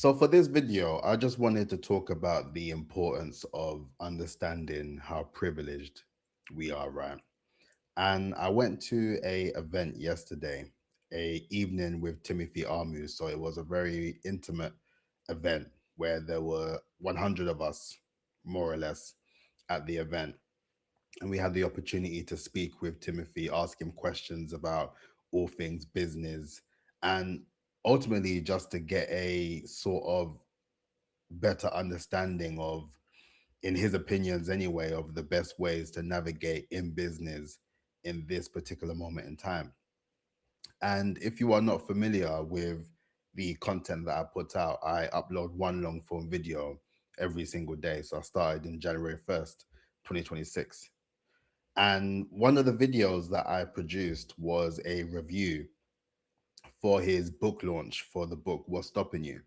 So for this video, I just wanted to talk about the importance of understanding how privileged we are, right? And I went to a event yesterday, a evening with Timothy Armoo. So it was a very intimate event where there were 100 of us, more or less, at the event. And we had the opportunity to speak with Timothy, ask him questions about all things business, and ultimately just to get a sort of better understanding of, in his opinions anyway, of the best ways to navigate in business in this particular moment in time. And if you are not familiar with the content that I put out, I upload one long form video every single day. So I started in January 1st, 2026. And one of the videos that I produced was a review for his book launch for the book What's Stopping You.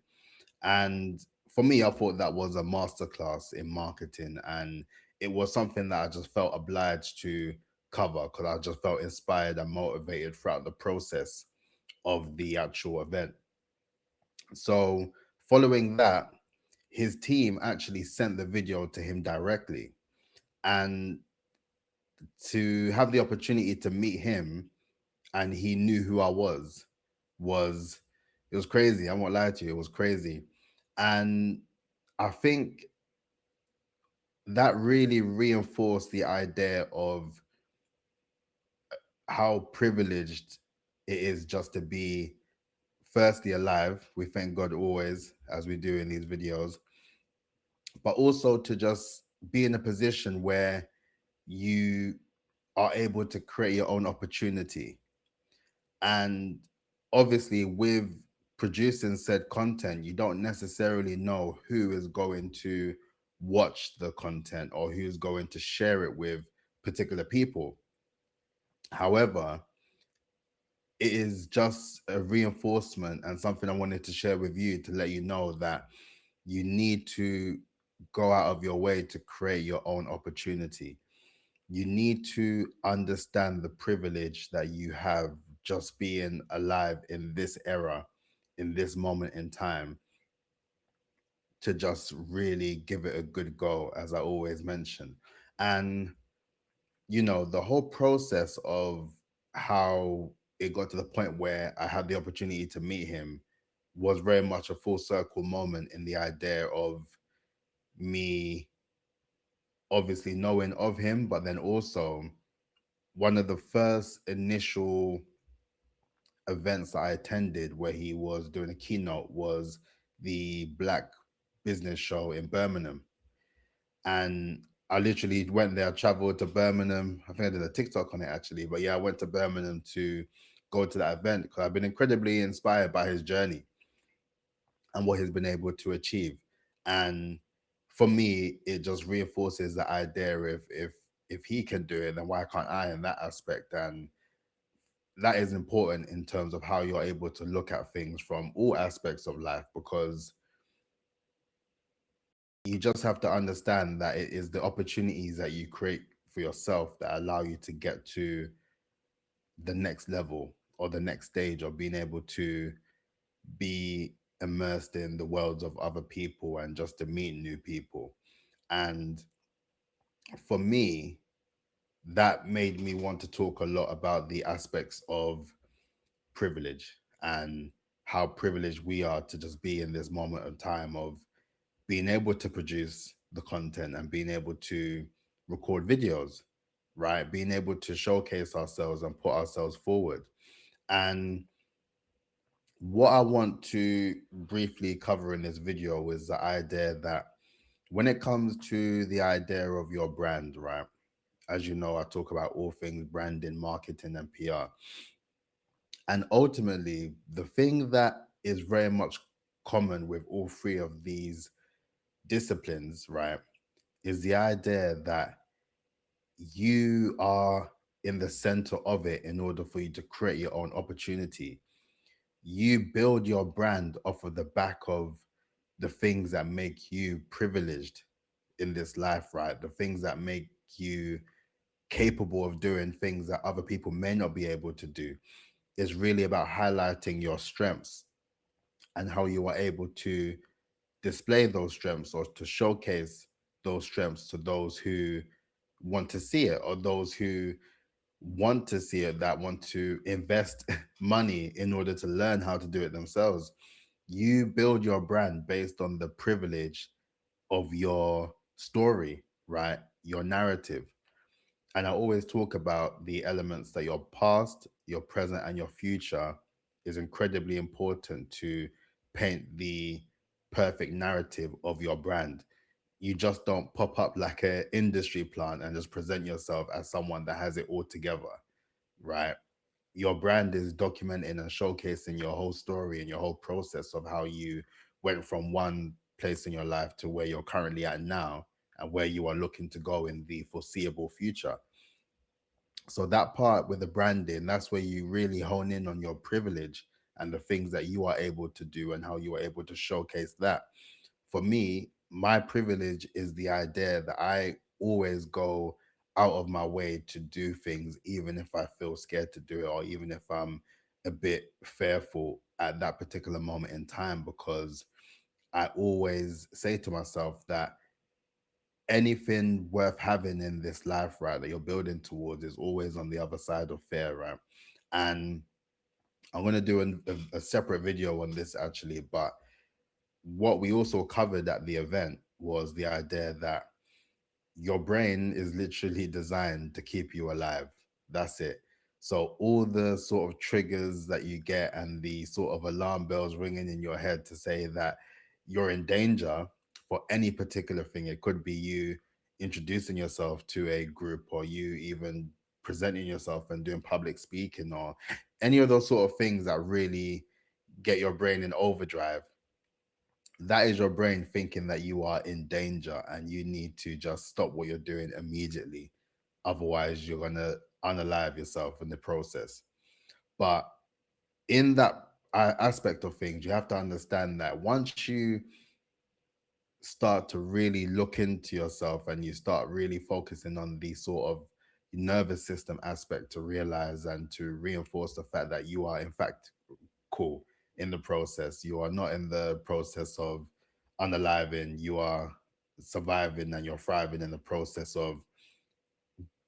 And for me, I thought that was a masterclass in marketing. And it was something that I just felt obliged to cover because I just felt inspired and motivated throughout the process of the actual event. So, following that, his team actually sent the video to him directly. And to have the opportunity to meet him, and he knew who I was it was crazy. I won't lie to you, it was crazy. And I think that really reinforced the idea of how privileged it is just to be firstly alive. We thank God always, as we do in these videos, but also to just be in a position where you are able to create your own opportunity. And obviously, with producing said content, you don't necessarily know who is going to watch the content or who's going to share it with particular people. However, it is just a reinforcement and something I wanted to share with you to let you know that you need to go out of your way to create your own opportunity. You need to understand the privilege that you have just being alive in this era, in this moment in time, to just really give it a good go, as I always mention. And, the whole process of how it got to the point where I had the opportunity to meet him was very much a full circle moment in the idea of me obviously knowing of him, but then also one of the first initial events that I attended where he was doing a keynote was the Black Business Show in Birmingham. And I literally went there, I traveled to Birmingham. I think I did a TikTok on it actually. But yeah, I went to Birmingham to go to that event because I've been incredibly inspired by his journey and what he's been able to achieve. And for me, it just reinforces the idea if he can do it, then why can't I in that aspect? And that is important in terms of how you're able to look at things from all aspects of life, because you just have to understand that it is the opportunities that you create for yourself that allow you to get to the next level or the next stage of being able to be immersed in the worlds of other people and just to meet new people. And for me, that made me want to talk a lot about the aspects of privilege and how privileged we are to just be in this moment of time of being able to produce the content and being able to record videos, right? Being able to showcase ourselves and put ourselves forward. And what I want to briefly cover in this video is the idea that when it comes to the idea of your brand, right? As you know, I talk about all things branding, marketing, and PR. And ultimately, the thing that is very much common with all three of these disciplines, right, is the idea that you are in the center of it in order for you to create your own opportunity. You build your brand off of the back of the things that make you privileged in this life, right? The things that make you capable of doing things that other people may not be able to do. Is really about highlighting your strengths and how you are able to display those strengths or to showcase those strengths to those who want to see it, or those who want to see it, that want to invest money in order to learn how to do it themselves. You build your brand based on the privilege of your story, right? Your narrative. And I always talk about the elements that your past, your present, and your future is incredibly important to paint the perfect narrative of your brand. You just don't pop up like an industry plant and just present yourself as someone that has it all together, right? Your brand is documenting and showcasing your whole story and your whole process of how you went from one place in your life to where you're currently at now, and where you are looking to go in the foreseeable future. So that part with the branding, that's where you really hone in on your privilege and the things that you are able to do and how you are able to showcase that. For me, my privilege is the idea that I always go out of my way to do things, even if I feel scared to do it, or even if I'm a bit fearful at that particular moment in time, because I always say to myself that anything worth having in this life, right, that you're building towards is always on the other side of fear, right? And I'm going to do a separate video on this actually, but what we also covered at the event was the idea that your brain is literally designed to keep you alive. That's it. So all the sort of triggers that you get and the sort of alarm bells ringing in your head to say that you're in danger for any particular thing. It could be you introducing yourself to a group, or you even presenting yourself and doing public speaking, or any of those sort of things that really get your brain in overdrive. That is your brain thinking that you are in danger and you need to just stop what you're doing immediately. Otherwise, you're going to unalive yourself in the process. But in that aspect of things, you have to understand that once you start to really look into yourself and you start really focusing on the sort of nervous system aspect, to realize and to reinforce the fact that you are, in fact, cool in the process. You are not in the process of unaliving. You are surviving and you're thriving in the process of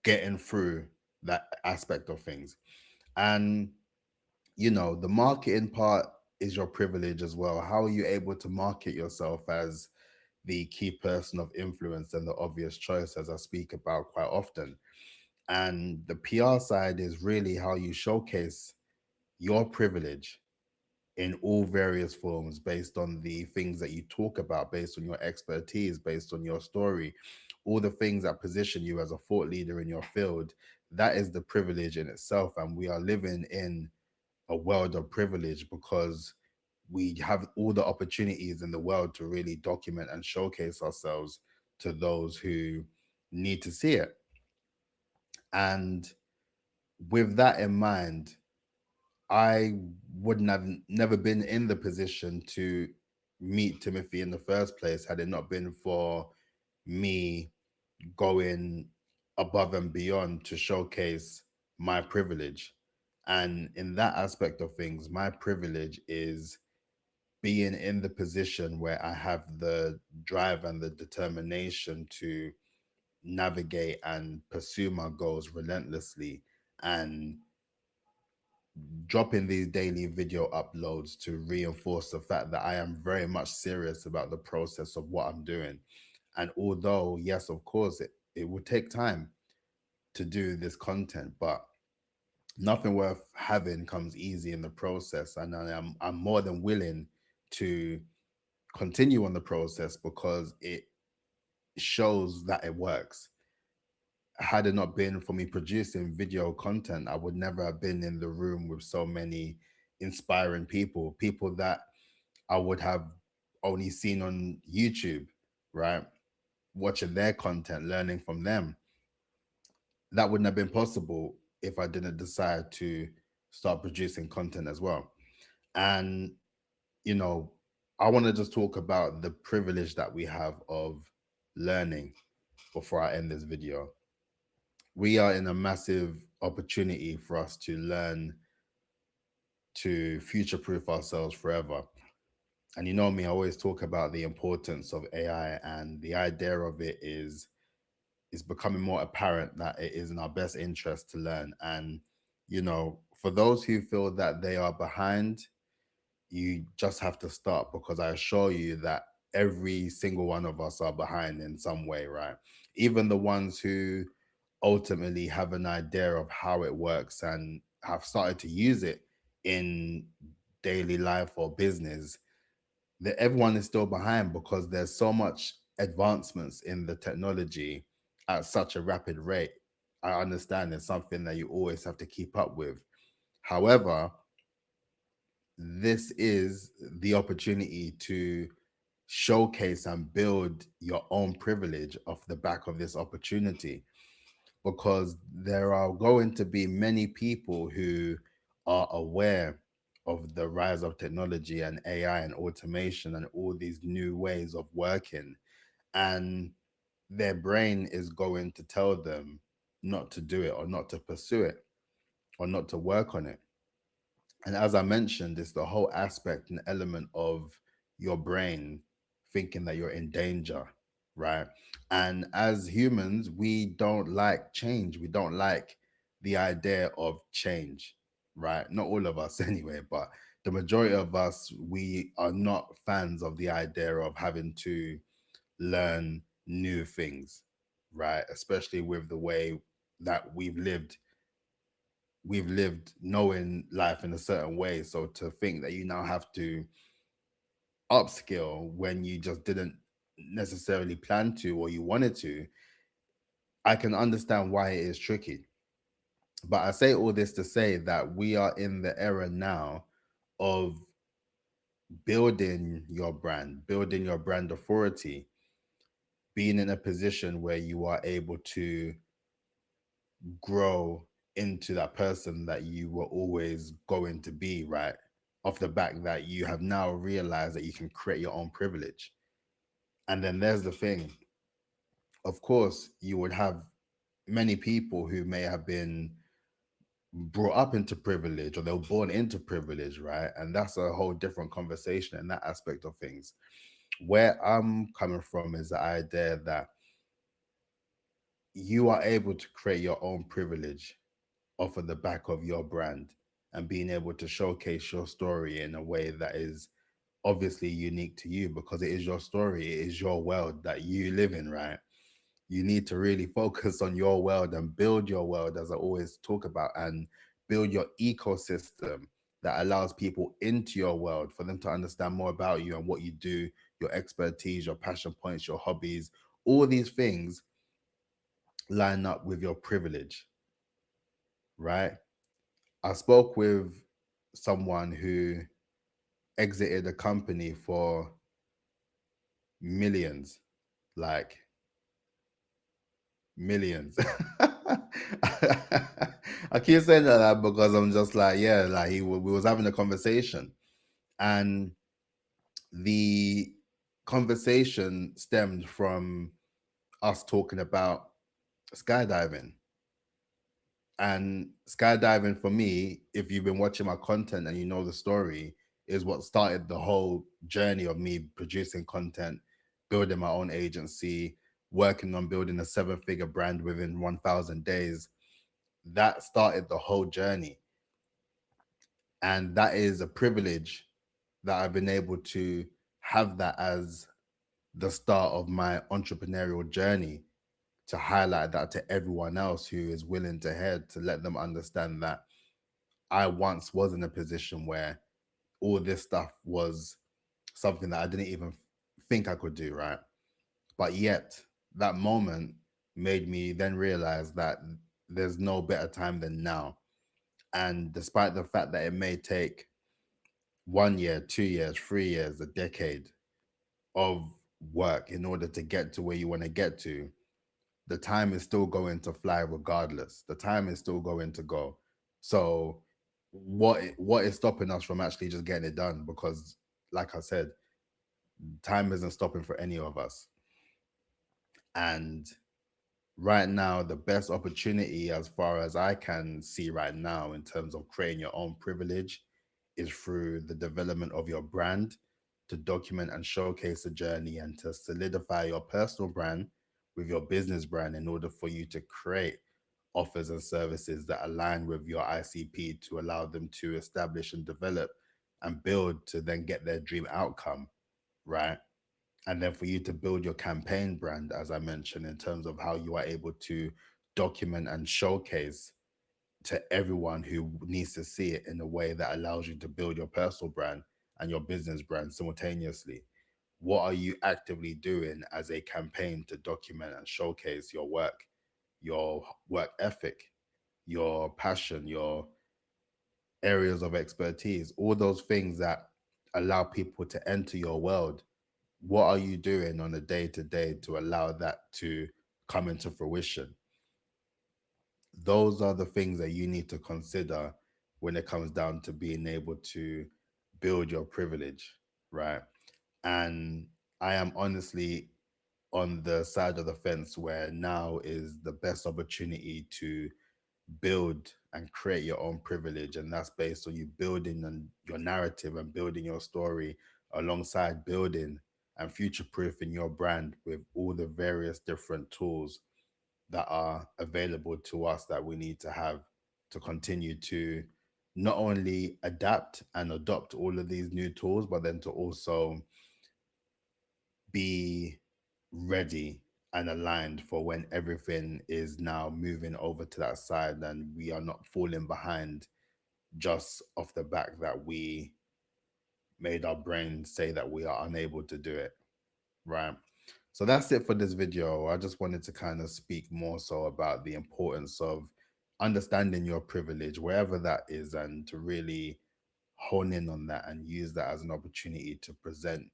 getting through that aspect of things. And, the marketing part is your privilege as well. How are you able to market yourself as the key person of influence and the obvious choice, as I speak about quite often? And the PR side is really how you showcase your privilege in all various forms, based on the things that you talk about, based on your expertise, based on your story, all the things that position you as a thought leader in your field. That is the privilege in itself. And we are living in a world of privilege because we have all the opportunities in the world to really document and showcase ourselves to those who need to see it. And with that in mind, I wouldn't have never been in the position to meet Timothy in the first place had it not been for me going above and beyond to showcase my privilege. And in that aspect of things, my privilege is being in the position where I have the drive and the determination to navigate and pursue my goals relentlessly, and dropping these daily video uploads to reinforce the fact that I am very much serious about the process of what I'm doing. And although, yes, of course, it will take time to do this content, but nothing worth having comes easy in the process. And I'm more than willing to continue on the process because it shows that it works. Had it not been for me producing video content, I would never have been in the room with so many inspiring people, people that I would have only seen on YouTube, right? Watching their content, learning from them. That wouldn't have been possible if I didn't decide to start producing content as well. And, you know, I want to just talk about the privilege that we have of learning before I end this video. We are in a massive opportunity for us to learn to future proof ourselves forever. And you know me, I always talk about the importance of AI, and the idea of it is becoming more apparent that it is in our best interest to learn. And for those who feel that they are behind, you just have to start, because I assure you that every single one of us are behind in some way, right? Even the ones who ultimately have an idea of how it works and have started to use it in daily life or business, that everyone is still behind, because there's so much advancements in the technology at such a rapid rate. I understand it's something that you always have to keep up with. However, this is the opportunity to showcase and build your own privilege off the back of this opportunity, because there are going to be many people who are aware of the rise of technology and AI and automation and all these new ways of working, and their brain is going to tell them not to do it, or not to pursue it, or not to work on it. And as I mentioned, it's the whole aspect and element of your brain thinking that you're in danger, right? And as humans, we don't like change. We don't like the idea of change, right? Not all of us anyway, but the majority of us, we are not fans of the idea of having to learn new things, right? Especially with the way that we've lived knowing life in a certain way. So to think that you now have to upskill when you just didn't necessarily plan to, or you wanted to, I can understand why it is tricky. But I say all this to say that we are in the era now of building your brand authority, being in a position where you are able to grow into that person that you were always going to be, right? Off the back that you have now realized that you can create your own privilege. And then there's the thing, of course, you would have many people who may have been brought up into privilege, or they were born into privilege, right? And that's a whole different conversation in that aspect of things. Where I'm coming from is the idea that you are able to create your own privilege off of the back of your brand, and being able to showcase your story in a way that is obviously unique to you, because it is your story, it is your world that you live in, right? You need to really focus on your world and build your world, as I always talk about, and build your ecosystem that allows people into your world for them to understand more about you and what you do, your expertise, your passion points, your hobbies. All these things line up with your privilege, right? I spoke with someone who exited a company for millions, like millions. I keep saying that because I'm just like, yeah, like we was having a conversation, and the conversation stemmed from us talking about skydiving. And skydiving for me, if you've been watching my content and you know the story, is what started the whole journey of me producing content, building my own agency, working on building a seven-figure brand within 1,000 days. That started the whole journey. And that is a privilege that I've been able to have that as the start of my entrepreneurial journey, to highlight that to everyone else who is willing to head, to let them understand that I once was in a position where all this stuff was something that I didn't even think I could do, right? But yet, that moment made me then realize that there's no better time than now. And despite the fact that it may take 1 year, 2 years, 3 years, a decade of work in order to get to where you want to get to, the time is still going to fly regardless. The time is still going to go. So what is stopping us from actually just getting it done? Because like I said, time isn't stopping for any of us. And right now, the best opportunity, as far as I can see right now, in terms of creating your own privilege, is through the development of your brand, to document and showcase the journey and to solidify your personal brand with your business brand in order for you to create offers and services that align with your ICP to allow them to establish and develop and build to then get their dream outcome, right? And then for you to build your campaign brand, as I mentioned, in terms of how you are able to document and showcase to everyone who needs to see it in a way that allows you to build your personal brand and your business brand simultaneously. What are you actively doing as a campaign to document and showcase your work ethic, your passion, your areas of expertise, all those things that allow people to enter your world? What are you doing on a day to day to allow that to come into fruition? Those are the things that you need to consider when it comes down to being able to build your privilege, right? And I am honestly on the side of the fence where now is the best opportunity to build and create your own privilege. And that's based on you building on your narrative and building your story alongside building and future proofing your brand with all the various different tools that are available to us that we need to have to continue to not only adapt and adopt all of these new tools, but then to also be ready and aligned for when everything is now moving over to that side and we are not falling behind just off the back that we made our brain say that we are unable to do it, right? So that's it for this video. I just wanted to kind of speak more so about the importance of understanding your privilege, wherever that is, and to really hone in on that and use that as an opportunity to present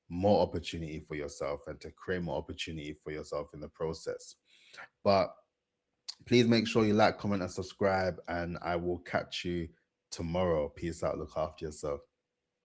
more opportunity for yourself and to create more opportunity for yourself in the process. But please make sure you like, comment, and subscribe, and I will catch you tomorrow. Peace out. Look after yourself.